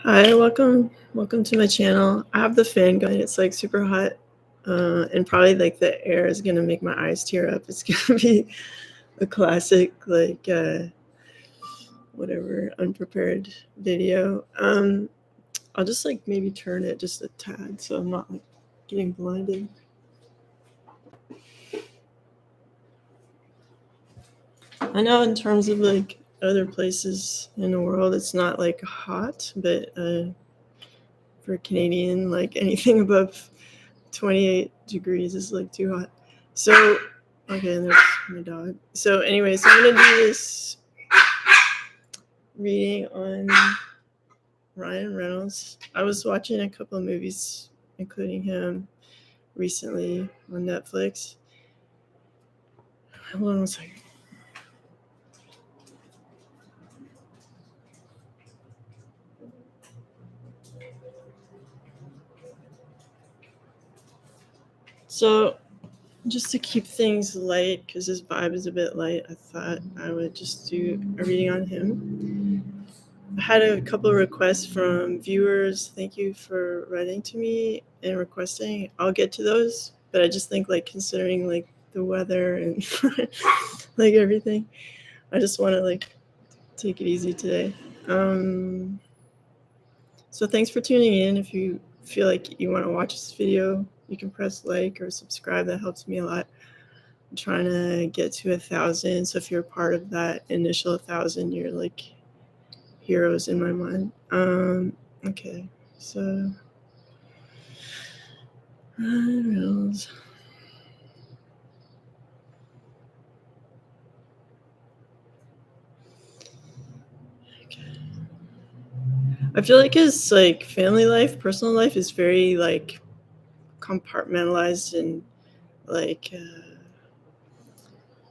Hi, welcome to my channel. I have the fan going. It's like super hot, and probably like the air is gonna make my eyes tear up. It's gonna be a classic, like whatever unprepared video. I'll just like maybe turn it just a tad so I'm not like getting blinded. I know in terms of like other places in the world, it's not like hot, but for Canadian, like anything above 28 degrees is like too hot. So, okay, and there's my dog. So, anyways, I'm gonna do this reading on Ryan Reynolds. I was watching a couple of movies, including him, recently on Netflix. Hold on one second. So, just to keep things light, because his vibe is a bit light, I thought I would just do a reading on him. I had a couple of requests from viewers. Thank you for writing to me and requesting. I'll get to those, but I just think like considering like the weather and like everything, I just want to like take it easy today. So thanks for tuning in. If you feel like you want to watch this video, you can press like or subscribe. That helps me a lot. I'm trying to get to 1,000. So if you're part of that initial 1,000, you're like heroes in my mind. Okay, so Ryan Reynolds. Okay. I feel like his like family life, personal life is very like compartmentalized and like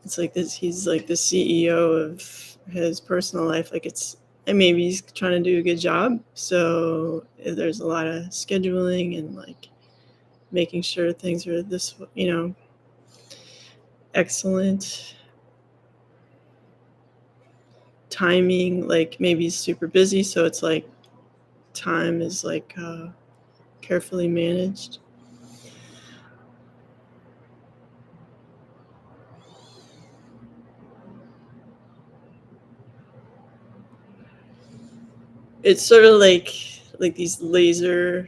it's like this. He's like the CEO of his personal life. Like it's and maybe he's trying to do a good job. So there's a lot of scheduling and like making sure things are this excellent timing. Like maybe he's super busy, so it's like time is like carefully managed. It's sort of like these laser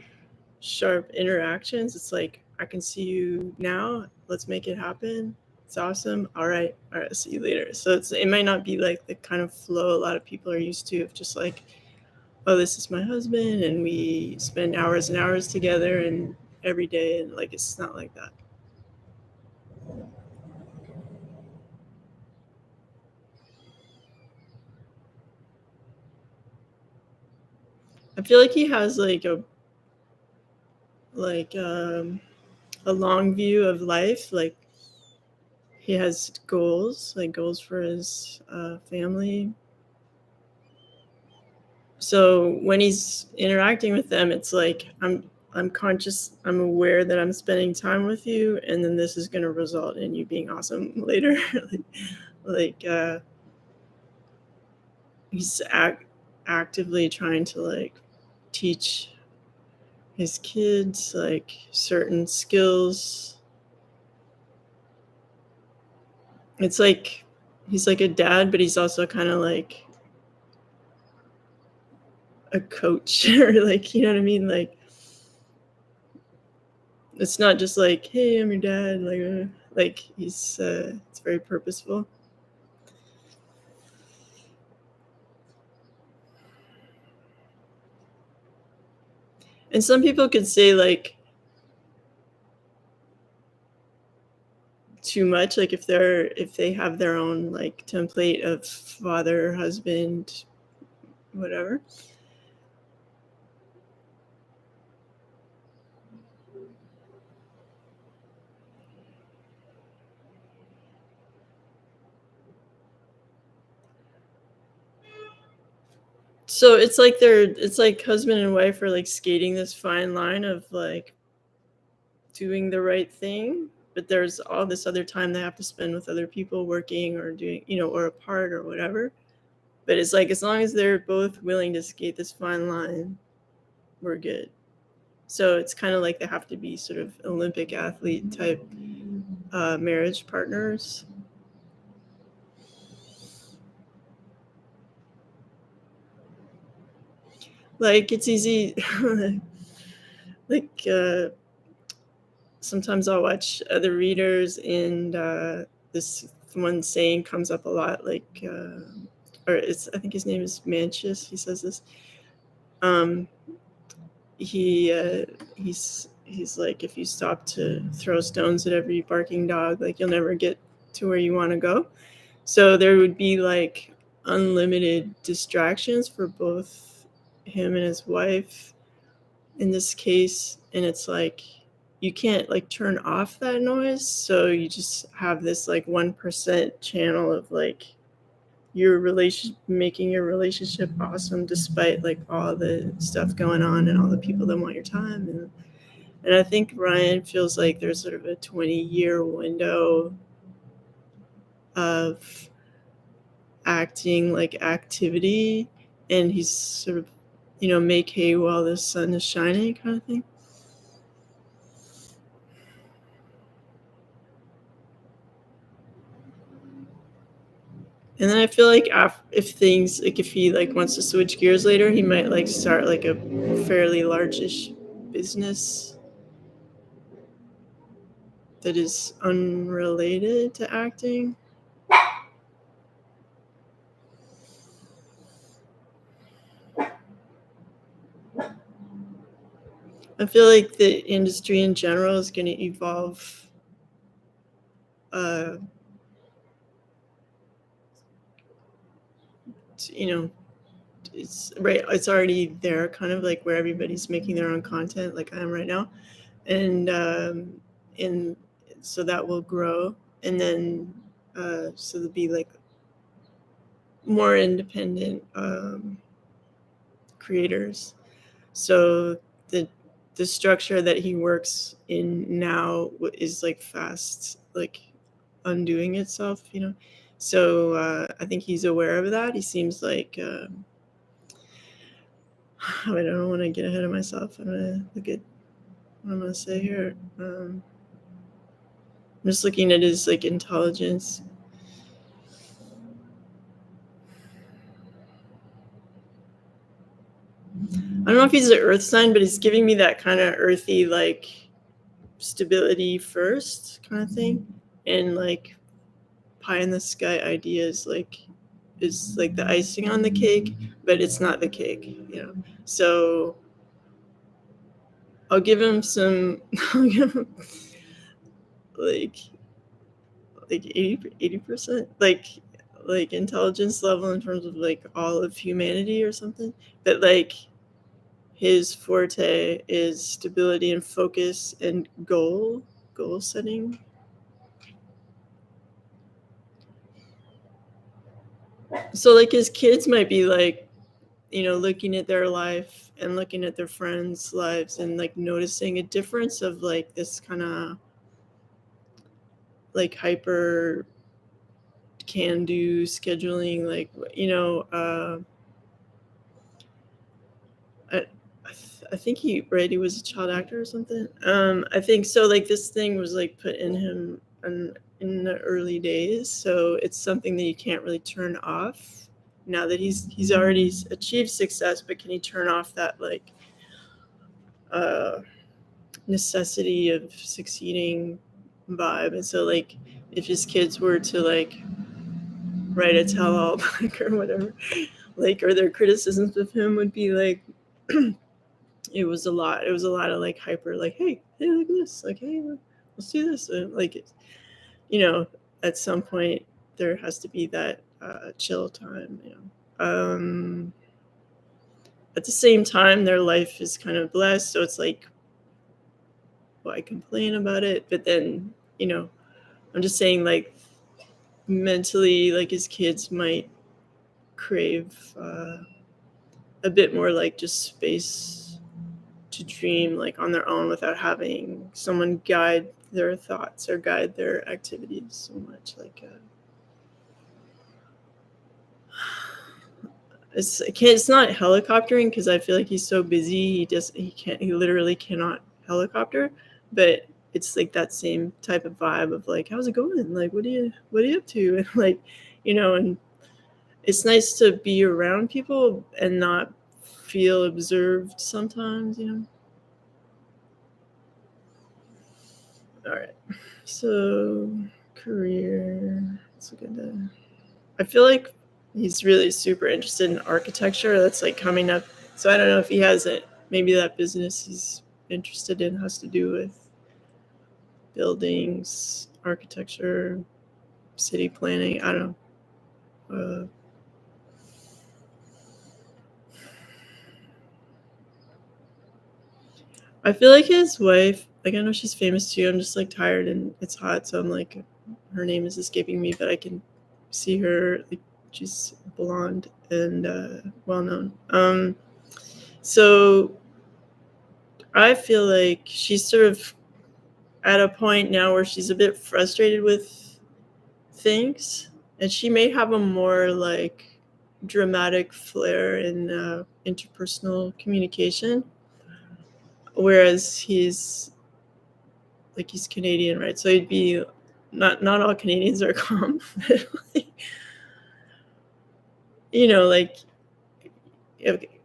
sharp interactions. It's like I can see you now. Let's make it happen. It's awesome. All right. I'll see you later. So it might not be like the kind of flow a lot of people are used to of just like, oh, this is my husband, and we spend hours and hours together and every day, and like it's not like that. I feel like he has like a long view of life. Like he has goals, like goals for his family. So when he's interacting with them, it's like I'm conscious, I'm aware that I'm spending time with you, and then this is going to result in you being awesome later. like he's actively trying to like teach his kids like certain skills. It's like he's like a dad, but he's also kind of like a coach or like, you know what I mean? It's not just like, hey, I'm your dad. Like he's it's very purposeful. And some people could say like too much, like if they have their own like template of father, husband, whatever. So it's like husband and wife are like skating this fine line of like doing the right thing, but there's all this other time they have to spend with other people working or doing, or apart or whatever. But it's like as long as they're both willing to skate this fine line, we're good. So it's kind of like they have to be sort of Olympic athlete type marriage partners. Like it's easy. Like sometimes I'll watch other readers, and this one saying comes up a lot. Like, or I think his name is Manchus. He says this. Um, he's like, if you stop to throw stones at every barking dog, like you'll never get to where you want to go. So there would be like unlimited distractions for both him and his wife in this case, and it's like you can't like turn off that noise, so you just have this like 1% channel of like your relation making your relationship awesome despite like all the stuff going on and all the people that want your time. And I think Ryan feels like there's sort of a 20-year window of acting like activity, and he's sort of, make hay while the sun is shining kind of thing. And then I feel like if things like if he like wants to switch gears later, he might like start like a fairly large-ish business that is unrelated to acting. I feel like the industry in general is going to evolve. Uh, it's right. It's already there, kind of like where everybody's making their own content, like I am right now, and so that will grow, and then so there'll be like more independent creators. So the structure that he works in now is like fast, like undoing itself. So I think he's aware of that. He seems like I don't want to get ahead of myself. I'm gonna look at what I'm gonna say here. I'm just looking at his like intelligence. I don't know if he's an earth sign, but he's giving me that kind of earthy, like stability first kind of thing, and like pie in the sky ideas like is like the icing on the cake, but it's not the cake. So I'll give him some. I'll give him like 80%, like intelligence level in terms of like all of humanity or something. But like his forte is stability and focus and goal setting. So like his kids might be like, looking at their life and looking at their friends' lives and like noticing a difference of like this kind of like hyper can do scheduling, like I, I think he was a child actor or something. I think so. Like this thing was like put in him in the early days, so it's something that you can't really turn off. Now that he's already achieved success, but can he turn off that like necessity of succeeding vibe? And so like if his kids were to like write a tell-all book or whatever, like, or their criticisms of him would be like it was a lot of like hyper, like hey look at this, like hey look, let's do this, like at some point there has to be that chill time. At the same time their life is kind of blessed, so it's like, well, I complain about it, but then I'm just saying like mentally, like his kids might crave a bit more like just space to dream like on their own without having someone guide their thoughts or guide their activities so much. Like it's not helicoptering because I feel like he's so busy he literally cannot helicopter, but it's like that same type of vibe of like, how's it going, like what are you up to, and like, and it's nice to be around people and not feel observed sometimes. All right, so career, let's look at that. I feel like he's really super interested in architecture. That's like coming up. So I don't know if he has it. Maybe that business he's interested in has to do with buildings, architecture, city planning. I don't know. I feel like his wife, like I know she's famous too. I'm just like tired and it's hot, so I'm like, her name is escaping me, but I can see her. Like she's blonde and well known. So I feel like she's sort of at a point now where she's a bit frustrated with things, and she may have a more like dramatic flair in interpersonal communication, whereas he's Canadian, right? So he'd be not all Canadians are calm. Like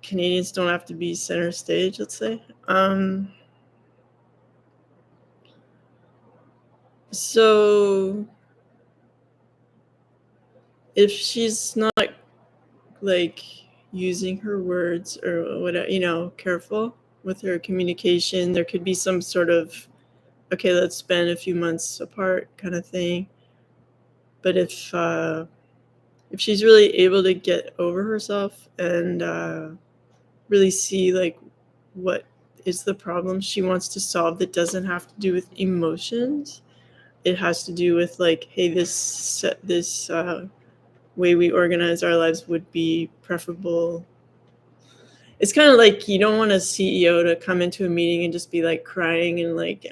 Canadians don't have to be center stage, let's say. So if she's not like using her words or whatever, careful with her communication, there could be some sort of, okay, let's spend a few months apart kind of thing. But if she's really able to get over herself and really see like what is the problem she wants to solve, that doesn't have to do with emotions, it has to do with like, hey, this way we organize our lives would be preferable. It's kind of like you don't want a CEO to come into a meeting and just be like crying and like,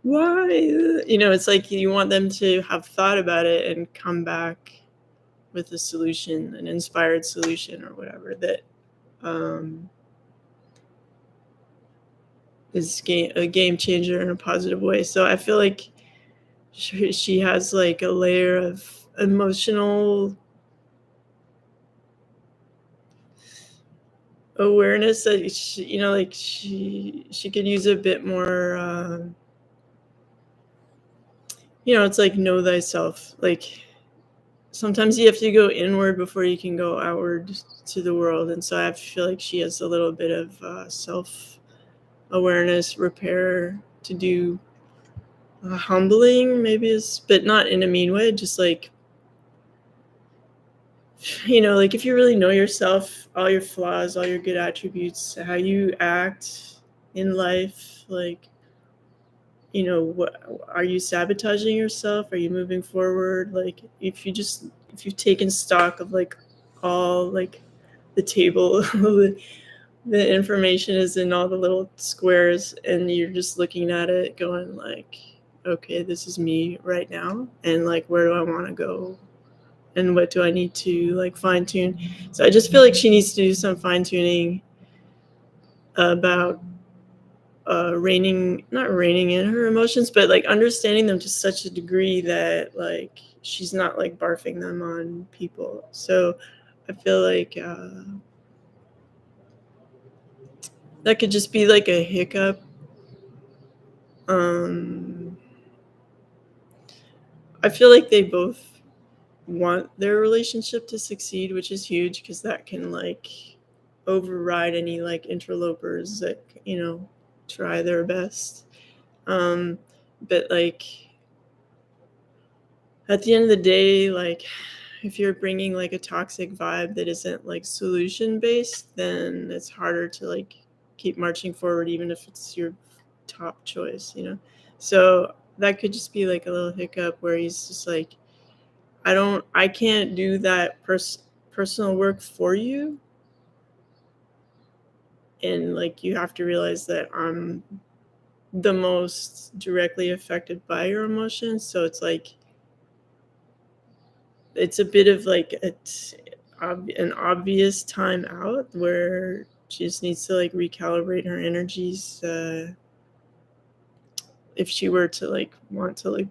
why? It's like you want them to have thought about it and come back with a solution, an inspired solution or whatever that is a game changer in a positive way. So I feel like she has like a layer of emotional awareness that she could use a bit more. It's like know thyself. Like sometimes you have to go inward before you can go outward to the world, and so I feel like she has a little bit of self-awareness repair to do. Humbling maybe is, but not in a mean way. Just like like if you really know yourself, all your flaws, all your good attributes, how you act in life, like what are you sabotaging yourself, are you moving forward, like if you've taken stock of like all like the table the information is in all the little squares and you're just looking at it going like, okay, this is me right now, and like where do I want to go and what do I need to like fine tune. So I just feel like she needs to do some fine tuning about not reining in her emotions, but like understanding them to such a degree that like she's not like barfing them on people. So I feel like that could just be like a hiccup. I feel like they both want their relationship to succeed, which is huge because that can like override any like interlopers that try their best. But like at the end of the day, like if you're bringing like a toxic vibe that isn't like solution based, then it's harder to like keep marching forward even if it's your top choice. So that could just be like a little hiccup where he's just like, I can't do that personal work for you, and like you have to realize that I'm the most directly affected by your emotions. So it's like it's a bit of like an obvious time out where she just needs to like recalibrate her energies. If she were to like want to like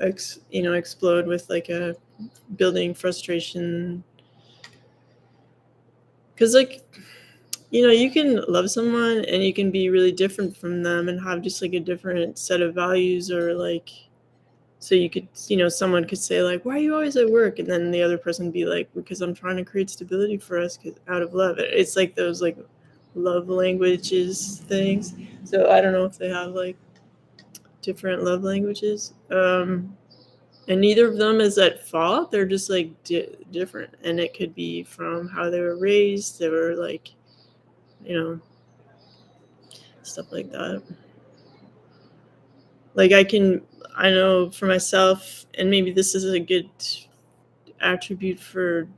explode with like a building frustration, because like you can love someone and you can be really different from them and have just like a different set of values, or like, so you could, someone could say like, why are you always at work? And then the other person be like, because I'm trying to create stability for us, out of love. It's like those like love languages things. So I don't know if they have like different love languages. And neither of them is at fault. They're just like different. And it could be from how they were raised. They were like, stuff like that. Like I know for myself, and maybe this is a good attribute for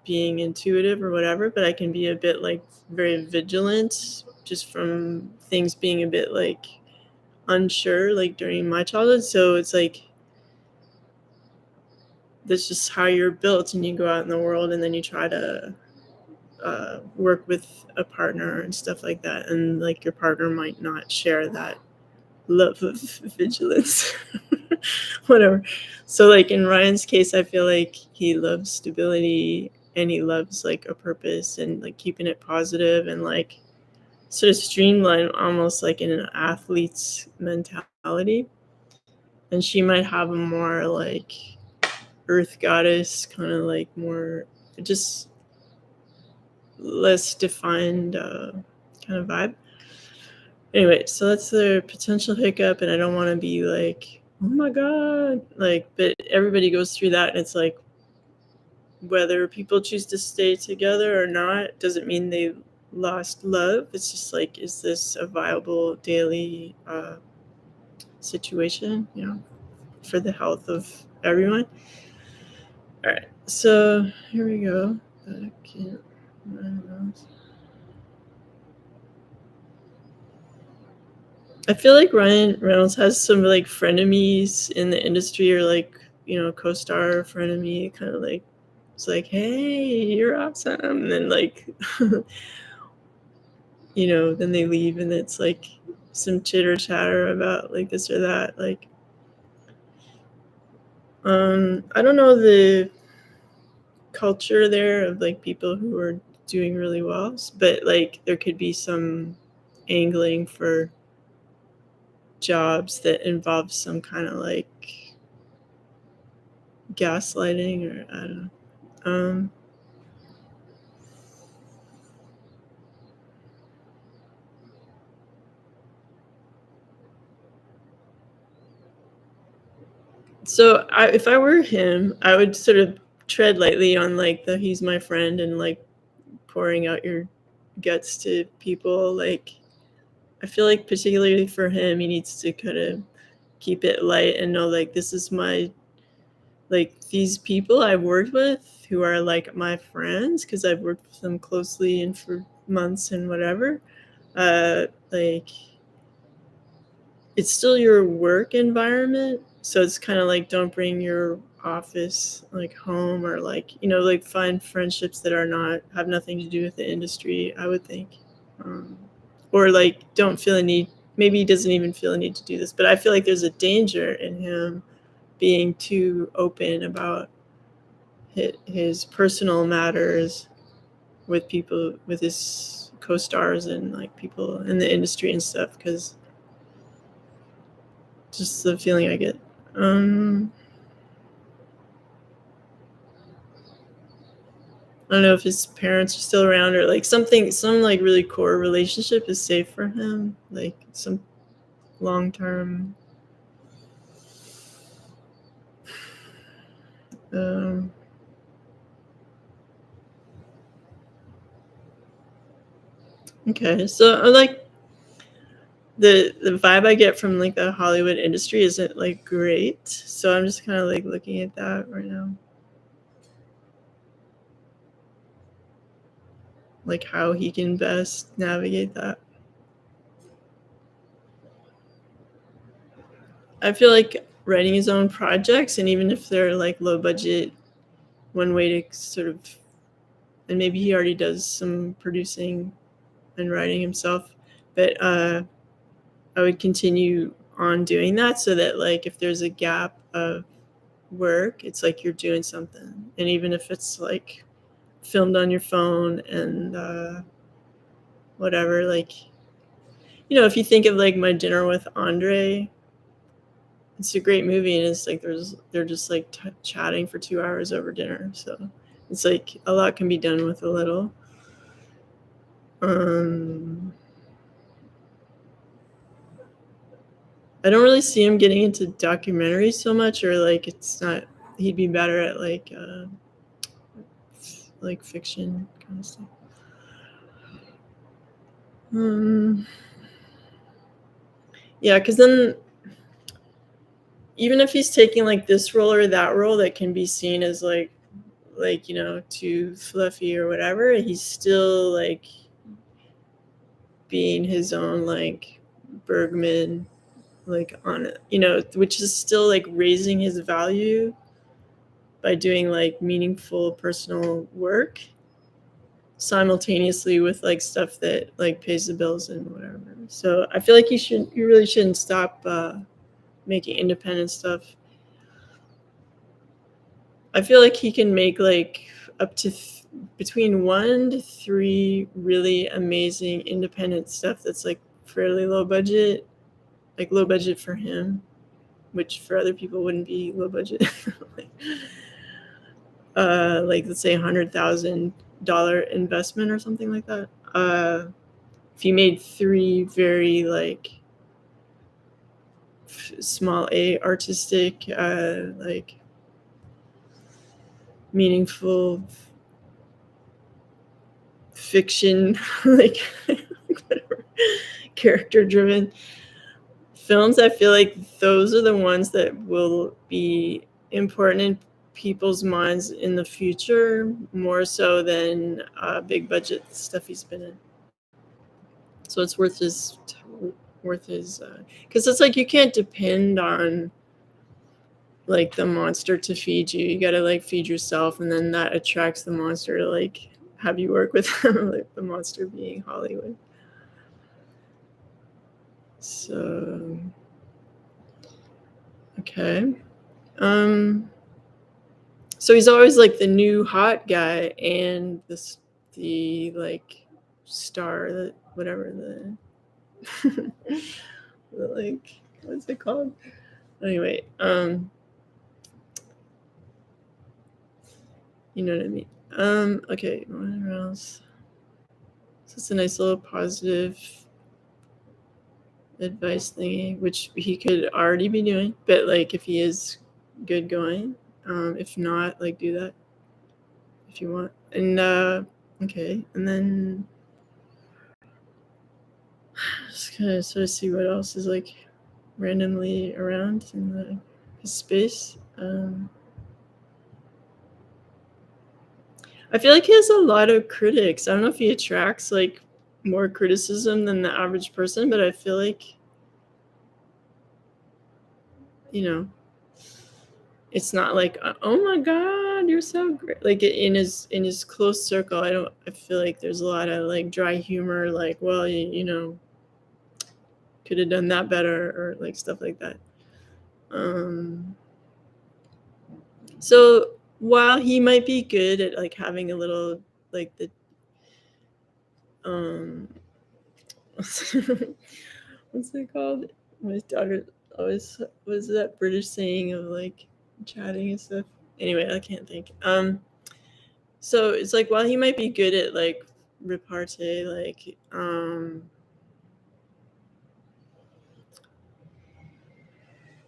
being intuitive or whatever, but I can be a bit like very vigilant just from things being a bit like unsure like during my childhood. So it's like that's just how you're built, and you go out in the world and then you try to work with a partner and stuff like that, and like your partner might not share that love of vigilance. Whatever. So like in Ryan's case, I feel like he loves stability and he loves like a purpose and like keeping it positive and like sort of streamlined, almost like in an athlete's mentality. And she might have a more like earth goddess kind of like more just less defined kind of vibe. Anyway, so that's the potential hiccup, and I don't want to be like, oh my god, like, but everybody goes through that, and it's like whether people choose to stay together or not doesn't mean they lost love. It's just like, is this a viable daily situation, for the health of everyone? All right, so here we go. I can't. I don't know. I feel like Ryan Reynolds has some like frenemies in the industry, or like, co-star frenemy, kind of like, it's like, hey, you're awesome. And then like, then they leave and it's like some chitter chatter about like this or that. Like, I don't know the culture there of like people who are doing really well, but like there could be some angling for jobs that involve some kind of like gaslighting, or I don't know. Um, so if I were him, I would sort of tread lightly on like the he's my friend and like pouring out your guts to people. Like, I feel like particularly for him, he needs to kind of keep it light and know like this is my, like, these people I've worked with who are like my friends because I've worked with them closely and for months and whatever. Like, it's still your work environment, so it's kind of like don't bring your office like home, or like, like find friendships that are not, have nothing to do with the industry, I would think. um, or like don't feel a need, maybe he doesn't even feel a need to do this, but I feel like there's a danger in him being too open about his personal matters with people, with his co-stars and like people in the industry and stuff, because just the feeling I get. I don't know if his parents are still around, or like something, some like really core relationship is safe for him, like some long term. Um, okay, so I like the vibe I get from like the Hollywood industry isn't like great, so I'm just kind of like looking at that right now, like how he can best navigate that. I feel like writing his own projects, and even if they're like low budget, one way to sort of and maybe he already does some producing and writing himself, but I would continue on doing that so that like if there's a gap of work, it's like you're doing something, and even if it's like filmed on your phone and whatever, like, you know, if you think of like My Dinner with Andre, it's a great movie, and it's like they're just like chatting for 2 hours over dinner, so it's like a lot can be done with a little. I don't really see him getting into documentaries so much, or like it's not. He'd be better at like fiction kind of stuff. Yeah, because then even if he's taking like this role or that role that can be seen as like you know, too fluffy or whatever, he's still like being his own like Bergman, like on it, you know, which is still like raising his value by doing like meaningful personal work simultaneously with like stuff that like pays the bills and whatever. So I feel like you really shouldn't stop making independent stuff. I feel like he can make like up to between 1 to 3 really amazing independent stuff that's like fairly low budget, like low budget for him, which for other people wouldn't be low budget. Like let's say $100,000 investment or something like that. If you made 3 very like small A artistic, like meaningful fiction, like whatever, character driven films, I feel like those are the ones that will be important in people's minds in the future, more so than big budget stuff he's been in. So it's worth his because it's like you can't depend on like the monster to feed you. You gotta like feed yourself, and then that attracts the monster to like have you work with them, like the monster being Hollywood. So okay. So he's always like the new hot guy and the like star, that whatever the like, what's it called? Anyway, you know what I mean. Okay, what else? So it's a nice little positive advice thingy, which he could already be doing, but like if he is good going, if not, like do that if you want. And okay, and then just gonna sort of see what else is like randomly around in his space. I feel like he has a lot of critics. I don't know if he attracts like more criticism than the average person, but I feel like, you know, it's not like, oh my god, you're so great. Like in his close circle, I feel like there's a lot of like dry humor, like, well, you know, could have done that better, or like stuff like that. So while he might be good at like having a little like the what's it called? My daughter always was that British saying of like chatting and stuff. Anyway, I can't think. So it's like while he might be good at like repartee, like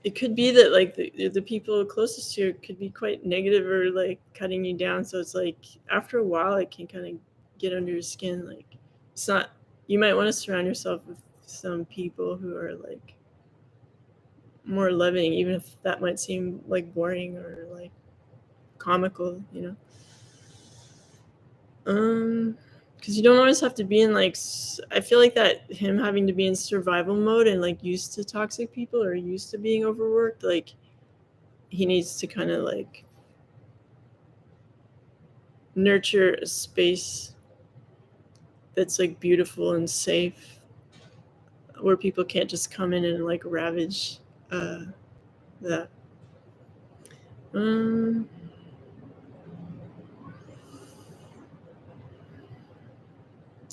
it could be that like the people closest to you could be quite negative or like cutting you down. So it's like after a while it can kind of get under your skin. Like it's not, you might want to surround yourself with some people who are like more loving, even if that might seem like boring or like comical, you know. Because you don't always have to be in like I feel like that him having to be in survival mode and like used to toxic people or used to being overworked, like he needs to kind of like nurture a space that's like beautiful and safe, where people can't just come in and like ravage that.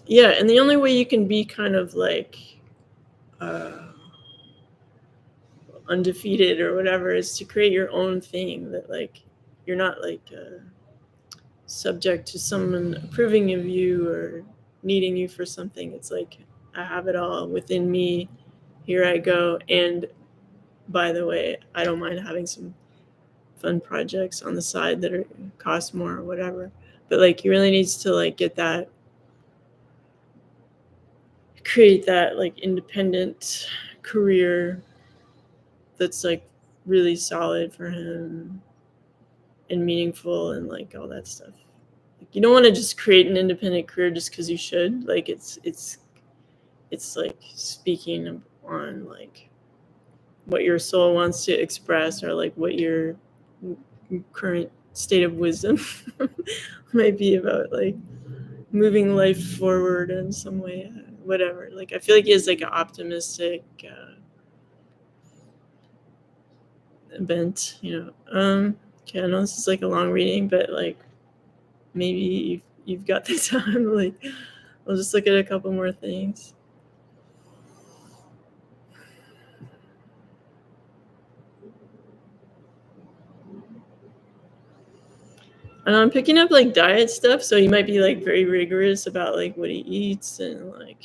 Yeah, and the only way you can be kind of like undefeated or whatever is to create your own thing that like you're not like subject to someone approving of you or needing you for something. It's like I have it all within me. Here I go. And by the way, I don't mind having some fun projects on the side that are cost more or whatever. But like he really needs to like get that, create that like independent career that's like really solid for him and meaningful and like all that stuff. Like, you don't want to just create an independent career just because you should. Like it's like speaking on like what your soul wants to express or like what your current state of wisdom might be about like moving life forward in some way, whatever. Like I feel like he has like an optimistic bent, okay, I know this is like a long reading, but like maybe you've got the time. Like I'll just look at a couple more things. And I'm picking up like diet stuff, so he might be like very rigorous about like what he eats and like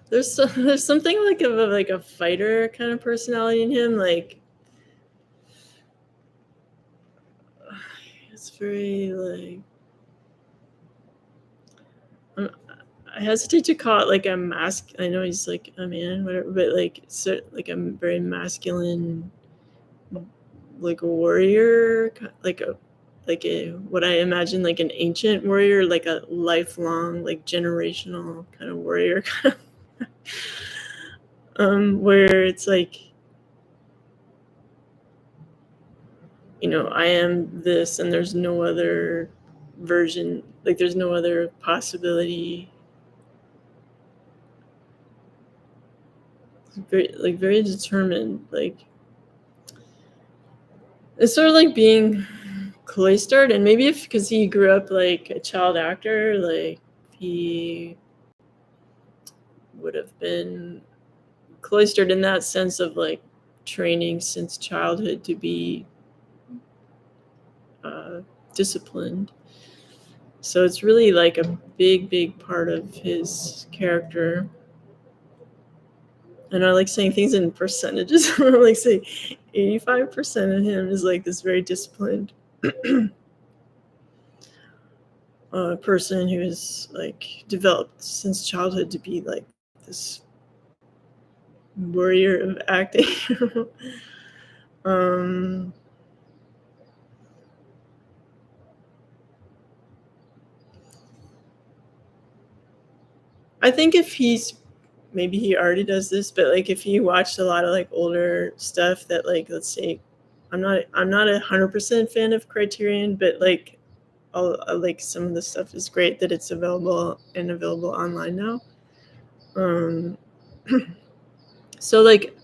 there's something like of like a fighter kind of personality in him. Like it's very like I hesitate to call it like a mask. I know he's like a man, whatever, but like like a very masculine, like a warrior, like a what I imagine like an ancient warrior, like a lifelong, like generational kind of warrior, where it's like, I am this, and there's no other version. Like there's no other possibility. Very determined. Like it's sort of like being cloistered, and maybe if because he grew up like a child actor, like he would have been cloistered in that sense of like training since childhood to be disciplined. So it's really like a big part of his character. And I like saying things in percentages. I like say 85% of him is like this very disciplined person who is like developed since childhood to be like this warrior of acting. I think if maybe he already does this, but like if he watched a lot of like older stuff that like, let's say, I'm not 100% fan of Criterion, but like like some of the stuff is great that it's available online now. So like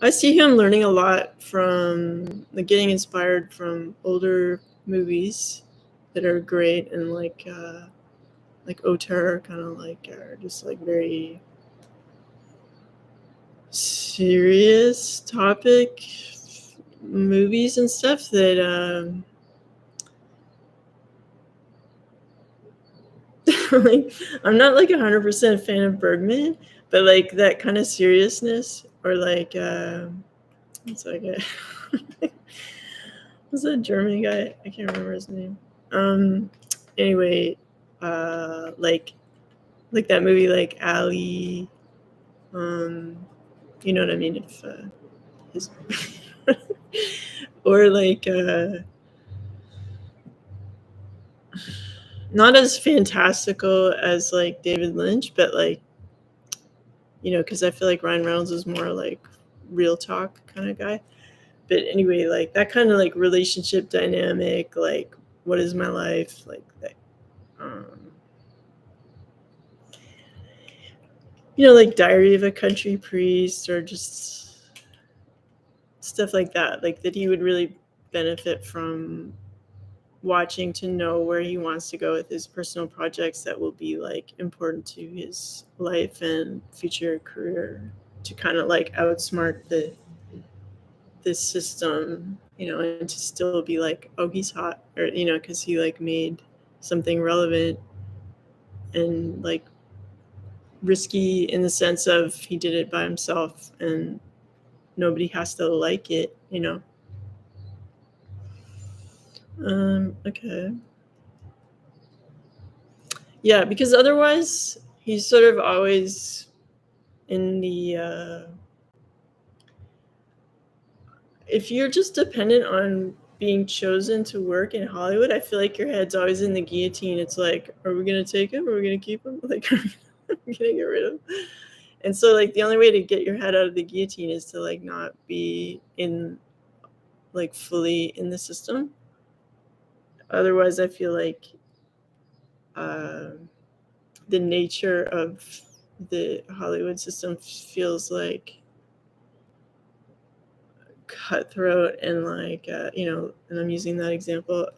I see him learning a lot from like getting inspired from older movies that are great and like auteur kind of like are just like very serious topic movies and stuff that like I'm not like 100% fan of Bergman, but like that kind of seriousness or like it's like what's that German guy? I can't remember his name. Anyway, like that movie like Ali, you know what I mean? If his or like not as fantastical as like David Lynch, but like, you know, because I feel like Ryan Reynolds is more like real talk kind of guy. But anyway, like that kind of like relationship dynamic, like what is my life, like that, um, you know, like Diary of a Country Priest, or just stuff like that, like that he would really benefit from watching to know where he wants to go with his personal projects that will be like important to his life and future career, to kind of like outsmart the this system, you know, and to still be like, oh, he's hot, or you know, because he like made something relevant and like risky in the sense of he did it by himself and nobody has to like it, you know. Okay. Yeah, because otherwise he's sort of always in the if you're just dependent on being chosen to work in Hollywood, I feel like your head's always in the guillotine. It's like, are we gonna take him? Are we gonna keep him? Like, are we gonna get rid of him? And so, like, the only way to get your head out of the guillotine is to like not be in like fully in the system. Otherwise, I feel like uh, the nature of the Hollywood system feels like cutthroat and like you know, and I'm using that example,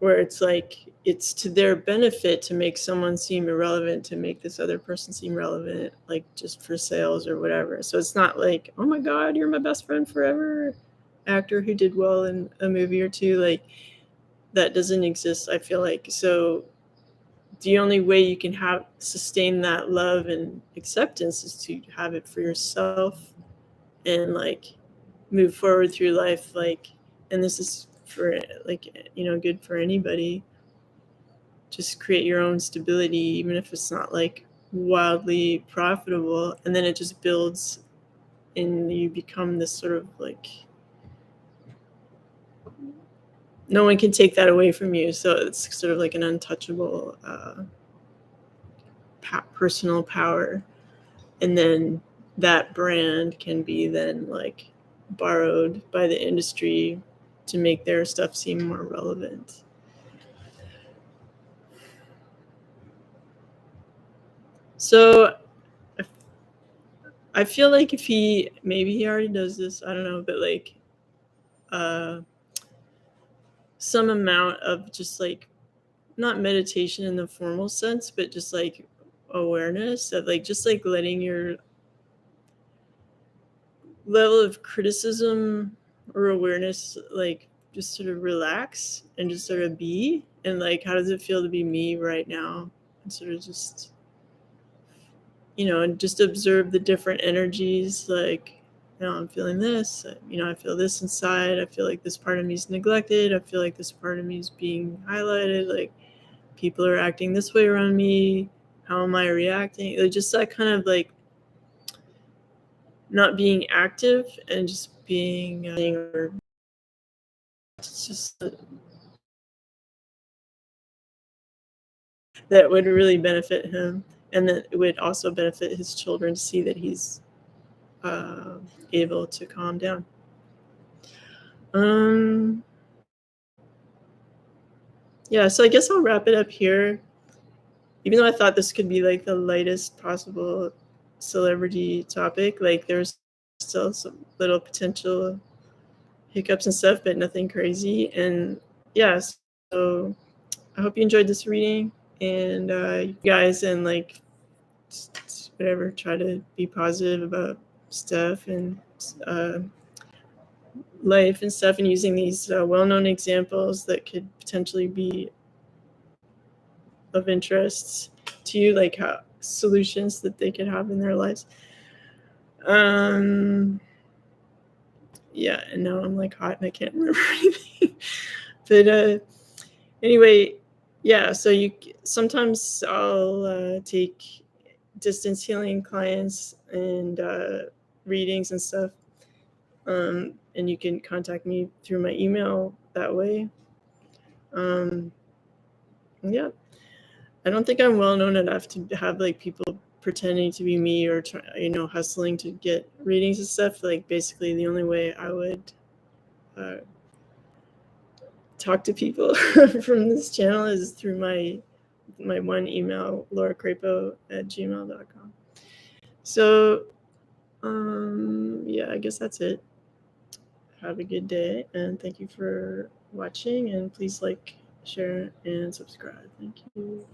where it's like it's to their benefit to make someone seem irrelevant, to make this other person seem relevant, like just for sales or whatever. So it's not like, oh my god, you're my best friend forever, actor who did well in a movie or two, like that doesn't exist, I feel like. So the only way you can have sustain that love and acceptance is to have it for yourself and like move forward through life, like, and this is for like, you know, good for anybody. Just create your own stability, even if it's not like wildly profitable, and then it just builds and you become this sort of like, no one can take that away from you, so it's sort of like an untouchable personal power. And then that brand can be then like borrowed by the industry to make their stuff seem more relevant. So I feel like if he, maybe he already does this, I don't know, but like uh some amount of just like, not meditation in the formal sense, but just like awareness of like, just like letting your level of criticism or awareness like just sort of relax and just sort of be, and like, how does it feel to be me right now, and sort of just, you know, and just observe the different energies, like, you know, I'm feeling this, you know, I feel this inside, I feel like this part of me is neglected, I feel like this part of me is being highlighted, like people are acting this way around me, how am I reacting, like, just that kind of like not being active and just being it's just that would really benefit him, and that it would also benefit his children to see that he's uh, able to calm down. um yeah, so I guess I'll wrap it up here, even though I thought this could be like the lightest possible celebrity topic. Like there's still some little potential hiccups and stuff, but nothing crazy. And yeah, so I hope you enjoyed this reading, and you guys, and like whatever, try to be positive about stuff and uh, life and stuff, and using these well-known examples that could potentially be of interest to you, like how solutions that they could have in their lives. Um, yeah, and now I'm like hot and I can't remember anything. But anyway, yeah. So you sometimes I'll take distance healing clients and readings and stuff, and you can contact me through my email that way. Um, Yeah. I don't think I'm well known enough to have like people pretending to be me or hustling to get readings and stuff. Like basically the only way I would uh, talk to people from this channel is through my one email, Lauracrapo@gmail.com. So yeah, I guess that's it. Have a good day, and thank you for watching, and please like, share, and subscribe. Thank you.